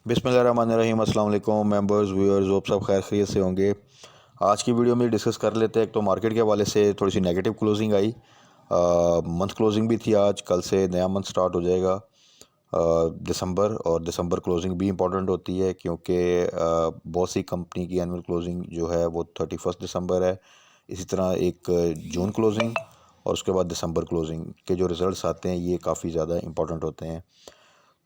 बिस्मिल्लाहिर्रहमानिर्रहीम। अस्सलाम वालेकुम मेंबर्स व्यूअर्स, आप सब खैर खैरियत से होंगे। आज की वीडियो में डिस्कस कर लेते हैं। एक तो मार्केट के हवाले से थोड़ी सी नेगेटिव क्लोजिंग आई। मंथ क्लोजिंग भी थी आज, कल से नया मंथ स्टार्ट हो जाएगा दिसंबर, और दिसंबर क्लोजिंग भी इम्पॉर्टेंट होती है क्योंकि बहुत सी कंपनी की एनुअल क्लोजिंग जो है वो 31 दिसंबर है। इसी तरह एक जून क्लोजिंग और उसके बाद दिसंबर क्लोजिंग के जो रिज़ल्ट्स आते हैं ये काफ़ी ज़्यादा इंपॉर्टेंट होते हैं।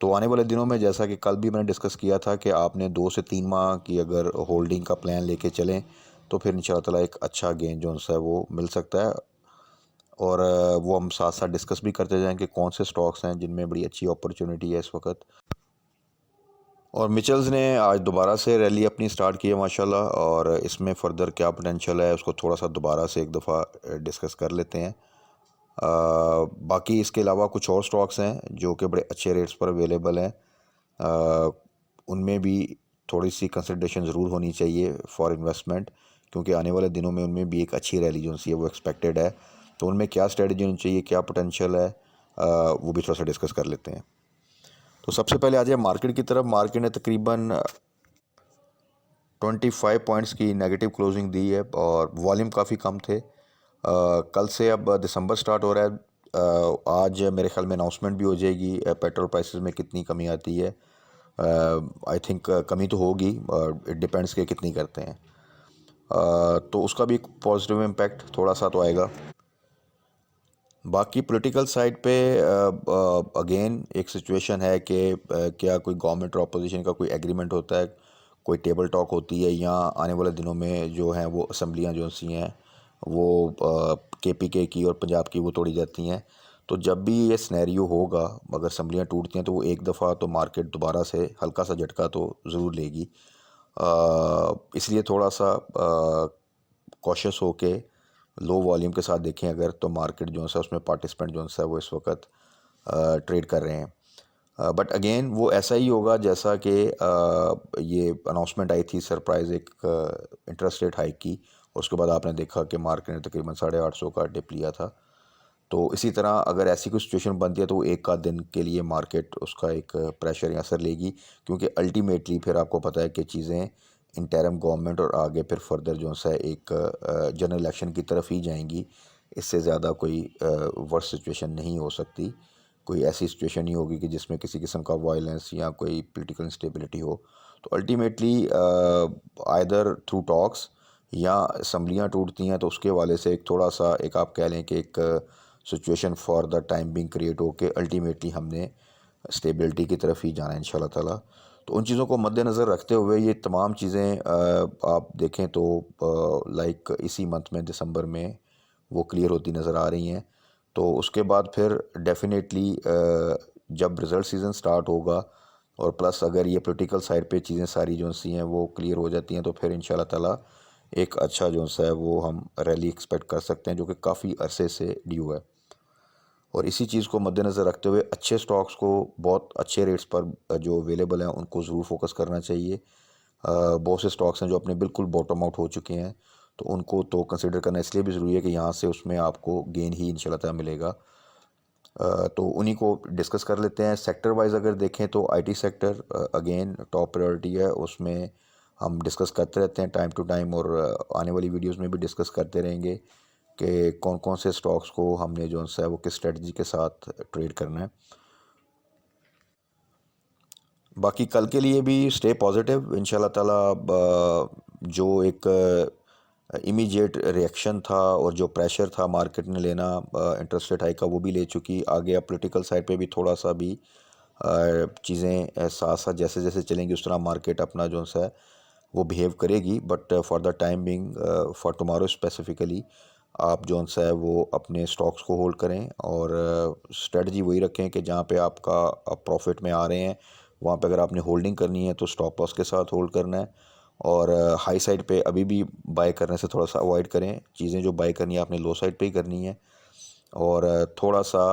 तो आने वाले दिनों में, जैसा कि कल भी मैंने डिस्कस किया था, कि आपने 2 से 3 माह की अगर होल्डिंग का प्लान लेके चलें तो फिर इंशाल्लाह ताला एक अच्छा गेन जो है वो मिल सकता है। और वो हम साथ साथ डिस्कस भी करते जाएं कि कौन से स्टॉक्स हैं जिनमें बड़ी अच्छी अपॉर्चुनिटी है इस वक्त। और मिचल्स ने आज दोबारा से रैली अपनी स्टार्ट की है माशाल्लाह, और इसमें फ़र्दर क्या पोटेंशियल है उसको थोड़ा सा दोबारा से एक दफ़ा डिस्कस कर लेते हैं। बाकी इसके अलावा कुछ और स्टॉक्स हैं जो कि बड़े अच्छे रेट्स पर अवेलेबल हैं। अ, उनमें भी थोड़ी सी कंसिडरेशन ज़रूर होनी चाहिए फॉर इन्वेस्टमेंट, क्योंकि आने वाले दिनों में उनमें भी एक अच्छी रैली जो सी है वो एक्सपेक्टेड है। तो उनमें क्या स्ट्रेटजी होनी चाहिए, क्या पोटेंशियल है, वो भी थोड़ा सा डिस्कस कर लेते हैं। तो सबसे पहले आ जाए मार्केट की तरफ। मार्केट ने तकरीबन 25 पॉइंट्स की नेगेटिव क्लोजिंग दी है और वॉल्यूम काफ़ी कम थे। कल से अब दिसंबर स्टार्ट हो रहा है। आज मेरे ख्याल में अनाउंसमेंट भी हो जाएगी पेट्रोल प्राइसेस में कितनी कमी आती है। आई थिंक कमी तो होगी, इट डिपेंड्स कि कितनी करते हैं। तो उसका भी एक पॉजिटिव इम्पैक्ट थोड़ा सा तो आएगा। बाकी पॉलिटिकल साइड पे अगेन एक सिचुएशन है कि क्या कोई गवर्नमेंट और अपोजिशन का कोई एग्रीमेंट होता है, कोई टेबल टॉक होती है, या आने वाले दिनों में जो हैं वो असम्बलियाँ जो सी हैं वो KPK की और पंजाब की वो तोड़ी जाती हैं। तो जब भी ये सिनेरियो होगा, अगर असम्बलियाँ टूटती हैं तो वो एक दफ़ा तो मार्केट दोबारा से हल्का सा झटका तो ज़रूर लेगी। इसलिए थोड़ा सा कॉशियस होके लो वॉल्यूम के साथ देखें अगर, तो मार्केट जो है उसमें पार्टिसिपेंट जो है वो इस वक्त ट्रेड कर रहे हैं। बट अगेन वो ऐसा ही होगा जैसा कि ये अनाउंसमेंट आई थी सरप्राइज़ एक इंटरेस्ट रेट हाइक की, और उसके बाद आपने देखा कि मार्केट ने तकरीबन 850 का डिप लिया था। तो इसी तरह अगर ऐसी कोई सिचुएशन बनती है तो वो एक आध दिन के लिए मार्केट उसका एक प्रेशर या असर लेगी, क्योंकि अल्टीमेटली फिर आपको पता है कि चीज़ें इंटरिम गवर्नमेंट और आगे फिर फर्दर जो है एक जनरल इलेक्शन की तरफ ही जाएंगी। इससे ज़्यादा कोई वर्स्ट सिचुएशन नहीं हो सकती। कोई ऐसी सिचुएशन नहीं होगी कि जिसमें किसी किस्म का वायलेंस या कोई पॉलिटिकल इंस्टेबिलिटी हो। तो अल्टीमेटली आइदर थ्रू टॉक्स या असम्बलियाँ टूटती हैं, तो उसके वाले से एक थोड़ा सा एक आप कह लें कि एक situation for the time being create हो के अल्टीमेटली हमने स्टेबिलिटी की तरफ ही जाना है इंशाल्लाह ताला। तो उन चीज़ों को मद्देनज़र रखते हुए ये तमाम चीज़ें आप देखें तो लाइक इसी मंथ में दिसंबर में वो क्लियर होती नज़र आ रही हैं। तो उसके बाद फिर डेफिनेटली जब रिज़ल्ट सीज़न स्टार्ट होगा, और प्लस अगर ये पॉलिटिकल साइड पे चीज़ें सारी जो सी हैं वो क्लियर हो जाती हैं, तो फिर इंशाल्लाह ताला एक अच्छा जो है वो हम रैली एक्सपेक्ट कर सकते हैं, जो कि काफ़ी अरसे से ड्यू है। और इसी चीज़ को मद्देनज़र रखते हुए अच्छे स्टॉक्स को बहुत अच्छे रेट्स पर जो अवेलेबल हैं उनको ज़रूर फोकस करना चाहिए। बहुत से स्टॉक्स हैं जो अपने बिल्कुल बॉटम आउट हो चुके हैं, तो उनको तो कंसिडर करना इसलिए भी ज़रूरी है कि यहाँ से उसमें आपको गेन ही इंशाल्लाह ताला मिलेगा। तो उन्हीं को डिस्कस कर लेते हैं। सेक्टर वाइज अगर देखें तो IT sector again top priority है, उसमें हम डिस्कस करते रहते हैं टाइम टू टाइम, और आने वाली वीडियोस में भी डिस्कस करते रहेंगे कि कौन कौन से स्टॉक्स को हमने जो है वो किस स्ट्रेटजी के साथ ट्रेड करना है। बाकी कल के लिए भी स्टे पॉजिटिव इंशाल्लाह ताला। जो एक इमीडिएट रिएक्शन था और जो प्रेशर था मार्केट ने लेना इंटरेस्ट रेट हाई का, वो भी ले चुकी। आगे अब पॉलिटिकल साइड पे भी थोड़ा सा भी चीज़ें साथ साथ जैसे जैसे चलेंगी उस तरह मार्केट अपना जो है वो बिहेव करेगी। But for the time being, for tomorrow specifically, आप जो है वो अपने स्टॉक्स को होल्ड करें, और स्ट्रेटजी वही रखें कि जहाँ पे आपका प्रॉफिट में आ रहे हैं वहाँ पे अगर आपने होल्डिंग करनी है तो स्टॉप लॉस के साथ होल्ड करना है। और हाई साइड पे अभी भी बाय करने से थोड़ा सा अवॉइड करें। चीज़ें जो बाय करनी है आपने लो साइड पे ही करनी है। और थोड़ा सा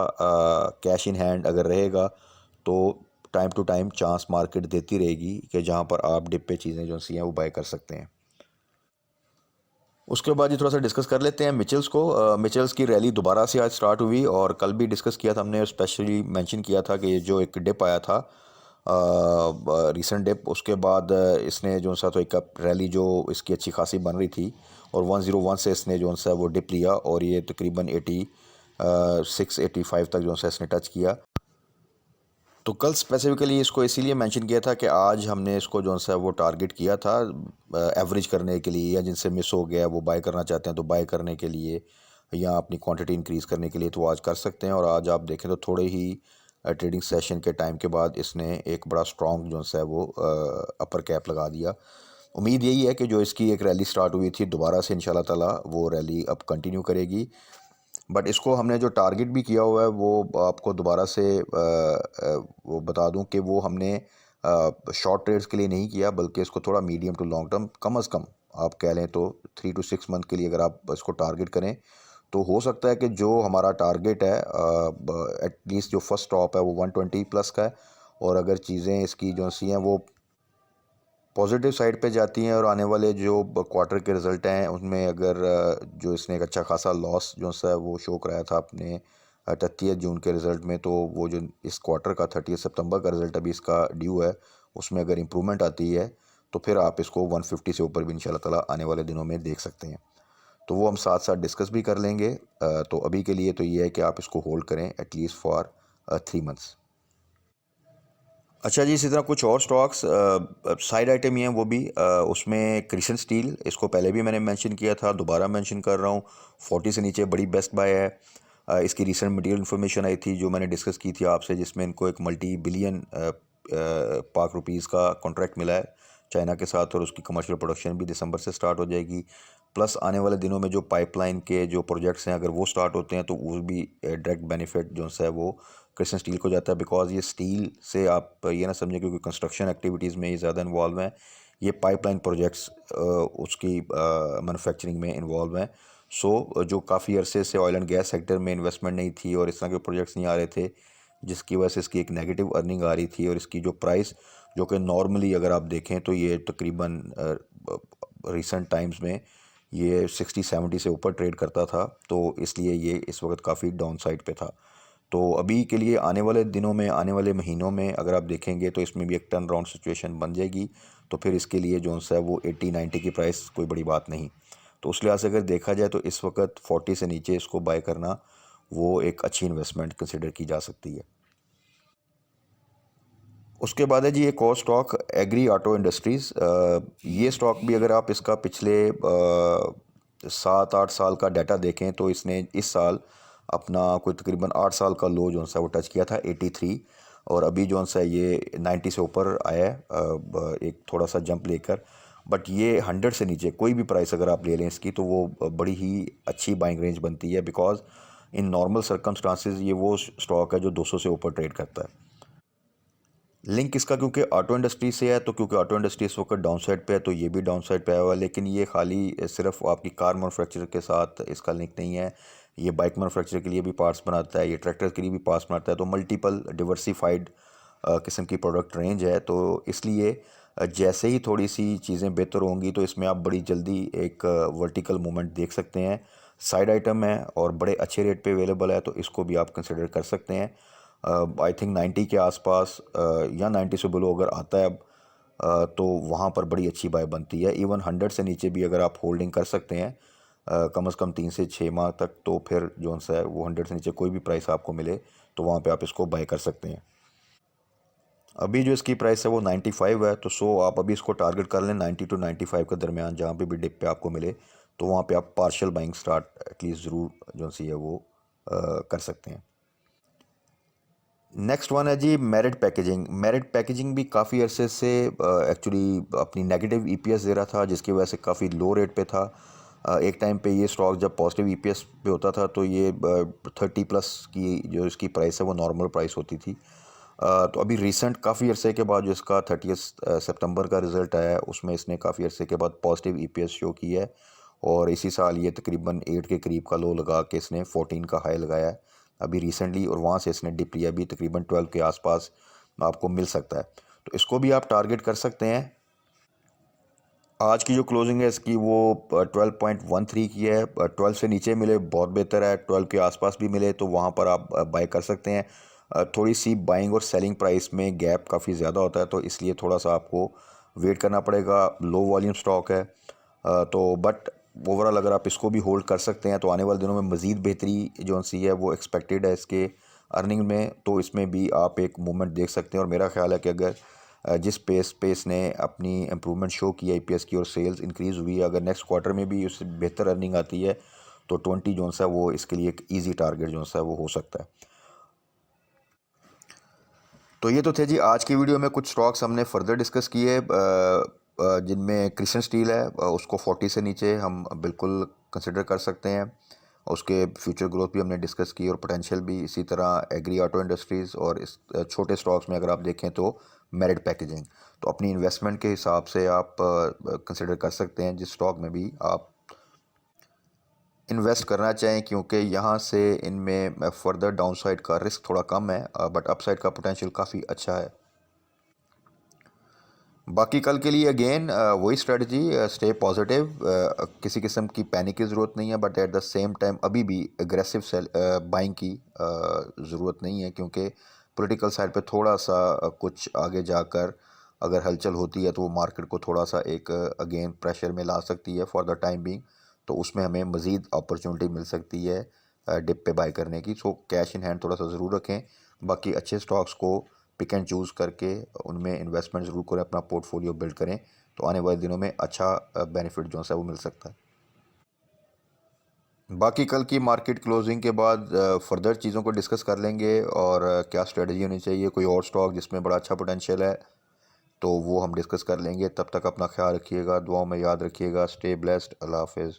कैश इन हैंड अगर रहेगा तो time to time chance market देती रहेगी कि जहाँ पर आप डिप पे चीज़ें जो सी हैं वो बाय कर सकते हैं। उसके बाद ये थोड़ा सा डिस्कस कर लेते हैं मिचेल्स को। मिचेल्स की रैली दोबारा से आज स्टार्ट हुई, और कल भी डिस्कस किया था हमने, स्पेशली मेंशन किया था कि ये जो एक डिप आया था रीसेंट डिप। उसके बाद इसने जो सा तो एक रैली जो इसकी अच्छी खासी बन रही थी और 101 से इसने जो सा वो डिप लिया और ये तकरीबन 86-85 तक जो सा इसने टच किया। तो कल स्पेसिफिकली इसको इसीलिए मेंशन किया था कि आज हमने इसको जो सा वो टारगेट किया था एवरेज करने के लिए, या जिनसे मिस हो गया वो बाय करना चाहते हैं तो बाय करने के लिए, या अपनी क्वांटिटी इंक्रीज़ करने के लिए, तो आज कर सकते हैं। और आज आप देखें तो थोड़े ही ट्रेडिंग सेशन के टाइम के बाद इसने एक बड़ा स्ट्रॉन्ग जो सा है वो अपर कैप लगा दिया। उम्मीद यही है कि जो इसकी एक रैली स्टार्ट हुई थी दोबारा से इंशाल्लाह ताला वो रैली अब कंटिन्यू करेगी। बट इसको हमने जो टारगेट भी किया हुआ है वो आपको दोबारा से वो बता दूं कि वो हमने शॉर्ट ट्रेड्स के लिए नहीं किया, बल्कि इसको थोड़ा मीडियम टू लॉन्ग टर्म, कम अज़ कम आप कह लें तो 3 to 6 मंथ के लिए अगर आप इसको टारगेट करें तो हो सकता है कि जो हमारा टारगेट है एटलीस्ट जो फर्स्ट स्टॉप है वो 120 प्लस का है। और अगर चीज़ें इसकी जो सी हैं वो पॉजिटिव साइड पे जाती हैं और आने वाले जो क्वार्टर के रिज़ल्ट हैं उनमें अगर जो इसने एक अच्छा खासा लॉस जो सा वो शो कराया था अपने 30 जून के रिज़ल्ट में, तो वो जो इस क्वार्टर का 30 सितंबर का रिज़ल्ट अभी इसका ड्यू है, उसमें अगर इम्प्रूवमेंट आती है तो फिर आप इसको 150 से ऊपर भी इंशाल्लाह ताला आने वाले दिनों में देख सकते हैं। तो वो हम साथ साथ डिस्कस भी कर लेंगे। तो अभी के लिए तो ये है कि आप इसको होल्ड करें एटलीस्ट फॉर 3 मंथ्स। अच्छा जी, इसी तरह कुछ और स्टॉक्स साइड आइटम ही हैं वो भी। उसमें क्रिशन स्टील, इसको पहले भी मैंने मेंशन किया था, दोबारा मेंशन कर रहा हूँ। 40 से नीचे बड़ी बेस्ट बाय है। इसकी रीसेंट मटेरियल इन्फॉर्मेशन आई थी जो मैंने डिस्कस की थी आपसे, जिसमें इनको एक मल्टी बिलियन पाक रुपीज़ का कॉन्ट्रैक्ट मिला है चाइना के साथ, और उसकी कमर्शियल प्रोडक्शन भी दिसंबर से स्टार्ट हो जाएगी। प्लस आने वाले दिनों में जो पाइपलाइन के जो प्रोजेक्ट्स हैं अगर वो स्टार्ट होते हैं तो वो भी डायरेक्ट बेनिफिट जो है वो क्रिस्टन स्टील को जाता है। बिकॉज ये स्टील से आप ये ना समझें क्योंकि कंस्ट्रक्शन एक्टिविटीज़ में ये ज़्यादा इन्वॉल्व हैं, ये पाइपलाइन प्रोजेक्ट्स उसकी मैन्युफैक्चरिंग में इन्वॉल्व हैं। सो जो काफ़ी अरसे से ऑयल एंड गैस सेक्टर में इन्वेस्टमेंट नहीं थी और इस तरह के प्रोजेक्ट्स नहीं आ रहे थे, जिसकी वजह से इसकी एक नेगेटिव अर्निंग आ रही थी, और इसकी जो प्राइस जो कि नॉर्मली अगर आप देखें तो ये तकरीबन रिसेंट टाइम्स में ये 60-70 से ऊपर ट्रेड करता था, तो इसलिए ये इस वक्त काफ़ी डाउन साइड पे था। तो अभी के लिए आने वाले दिनों में, आने वाले महीनों में अगर आप देखेंगे तो इसमें भी एक टर्न राउंड सिचुएशन बन जाएगी। तो फिर इसके लिए जो है वो 80-90 की प्राइस कोई बड़ी बात नहीं। तो उस लिहाज से अगर देखा जाए तो इस वक्त 40 से नीचे इसको बाय करना वो एक अच्छी इन्वेस्टमेंट कंसिडर की जा सकती है। उसके बाद है जी एक और स्टॉक, एग्री ऑटो इंडस्ट्रीज़। ये स्टॉक भी अगर आप इसका पिछले 7-8 साल का डाटा देखें तो इसने इस साल अपना कोई तकरीबन 8 साल का लो जो सा वो टच किया था 83, और अभी जो सा ये 90 से ऊपर आया है एक थोड़ा सा जंप लेकर। बट ये 100 से नीचे कोई भी प्राइस अगर आप ले लें इसकी तो वो बड़ी ही अच्छी बाइंग रेंज बनती है। बिकॉज इन नॉर्मल सर्कमस्टांसिस ये वो स्टॉक है जो 200 से ऊपर ट्रेड करता है। लिंक इसका क्योंकि ऑटो इंडस्ट्री से है, तो क्योंकि ऑटो इंडस्ट्री इस वक्त डाउन साइड पे है तो ये भी डाउन साइड पे आया हुआ है। लेकिन ये खाली सिर्फ आपकी कार मैन्युफैक्चर के साथ इसका लिंक नहीं है, ये बाइक मैन्युफैक्चर के लिए भी पार्ट्स बनाता है, ये ट्रैक्टर के लिए भी पार्ट्स बनाता है। तो मल्टीपल डिवर्सिफाइड किस्म की प्रोडक्ट रेंज है। तो इसलिए जैसे ही थोड़ी सी चीज़ें बेहतर होंगी तो इसमें आप बड़ी जल्दी एक वर्टिकल मूवमेंट देख सकते हैं। साइड आइटम है और बड़े अच्छे रेट पे अवेलेबल है, तो इसको भी आप कंसिडर कर सकते हैं। आई थिंक 90 के आसपास या 90 से बिलो अगर आता है अब तो वहाँ पर बड़ी अच्छी बाय बनती है। इवन 100 से नीचे भी अगर आप होल्डिंग कर सकते हैं कम से कम 3 से 6 माह तक, तो फिर जो सा है वो 100 से नीचे कोई भी प्राइस आपको मिले तो वहाँ पे आप इसको बाय कर सकते हैं। अभी जो इसकी प्राइस है वो 95 है, तो सो आप अभी इसको टारगेट कर लें 90 to 95 के दरमियान, जहाँ पे भी डिप पे आपको मिले तो वहाँ पे आप पार्शियल बाइंग स्टार्ट एटलीस्ट ज़रूर जो सी है वो कर सकते हैं। नेक्स्ट वन है जी मेरिट पैकेजिंग। मेरिट पैकेजिंग भी काफ़ी अरसे से एक्चुअली अपनी नेगेटिव ईपीएस दे रहा था, जिसकी वजह से काफ़ी लो रेट पे था। एक टाइम पे ये स्टॉक जब पॉजिटिव ईपीएस पे होता था तो ये 30+ की जो इसकी प्राइस है वो नॉर्मल प्राइस होती थी। तो अभी रिसेंट काफ़ी अरसे के बाद जो इसका 30 सितंबर का रिज़ल्ट आया है उसमें इसने काफ़ी अरसे के बाद पॉजिटिव ईपीएस शो किया है, और इसी साल ये तकरीबन 8 के करीब का लो लगा के इसने 14 का हाई लगाया है अभी रिसेंटली, और वहाँ से इसने डिप लिया भी तकरीबन 12 के आसपास आपको मिल सकता है। तो इसको भी आप टारगेट कर सकते हैं। आज की जो क्लोजिंग है इसकी वो 12.13 की है। 12 से नीचे मिले बहुत बेहतर है, 12 के आसपास भी मिले तो वहाँ पर आप बाय कर सकते हैं। थोड़ी सी बाइंग और सेलिंग प्राइस में गैप काफ़ी ज़्यादा होता है, तो इसलिए थोड़ा सा आपको वेट करना पड़ेगा। लो वॉल्यूम स्टॉक है, तो बट ओवरऑल अगर आप इसको भी होल्ड कर सकते हैं तो आने वाले दिनों में मज़ीद बेहतरी जो सी है वो एक्सपेक्टेड है इसके अर्निंग में, तो इसमें भी आप एक मूवमेंट देख सकते हैं। और मेरा ख्याल है कि अगर जिस पेस पे इसने अपनी इम्प्रूवमेंट शो की आईपीएस की और सेल्स इंक्रीज़ हुई है, अगर नेक्स्ट क्वार्टर में भी उससे बेहतर अर्निंग आती है तो 20 जो है वो इसके लिए एक ईजी टारगेट जो है वो हो सकता है। तो ये तो थे जी आज की वीडियो में कुछ स्टॉक्स हमने फर्दर डिस्कस किए, जिनमें क्रिशन स्टील है, उसको 40 से नीचे हम बिल्कुल कंसिडर कर सकते हैं। उसके फ्यूचर ग्रोथ भी हमने डिस्कस की और पोटेंशियल भी। इसी तरह एग्री ऑटो इंडस्ट्रीज़ और इस छोटे स्टॉक्स में अगर आप देखें तो मेरिट पैकेजिंग। तो अपनी इन्वेस्टमेंट के हिसाब से आप कंसिडर कर सकते हैं जिस स्टॉक में भी आप इन्वेस्ट करना चाहें, क्योंकि यहाँ से इनमें फर्दर डाउनसाइड का रिस्क थोड़ा कम है, बट अपसाइड का पोटेंशियल काफ़ी अच्छा है। बाकी कल के लिए अगेन वही स्ट्रेटजी, स्टे पॉजिटिव, किसी किस्म की पैनिक की ज़रूरत नहीं है, but at the same time अभी भी एग्रेसिव सेल बाइंग की ज़रूरत नहीं है, क्योंकि पॉलिटिकल साइड पे थोड़ा सा कुछ आगे जाकर अगर हलचल होती है तो वो मार्केट को थोड़ा सा एक अगेन प्रेशर में ला सकती है फॉर द टाइम बिंग। तो उसमें हमें मज़ीद अपॉर्चुनिटी मिल सकती है डिप पे बाय करने की। सो कैश इन हैंड थोड़ा सा ज़रूर रखें। बाकी अच्छे स्टॉक्स को पिक एंड चूज़ करके उनमें इन्वेस्टमेंट ज़रूर करें, अपना पोर्टफोलियो बिल्ड करें, तो आने वाले दिनों में अच्छा बेनिफिट जो है वो मिल सकता है। बाकी कल की मार्केट क्लोजिंग के बाद फर्दर चीज़ों को डिस्कस कर लेंगे और क्या स्ट्रेटजी होनी चाहिए, कोई और स्टॉक जिसमें बड़ा अच्छा पोटेंशियल है तो वो हम डिस्कस कर लेंगे। तब तक अपना ख्याल रखिएगा, दुआओं में याद रखिएगा। Stay blessed. अल्लाह हाफिज़।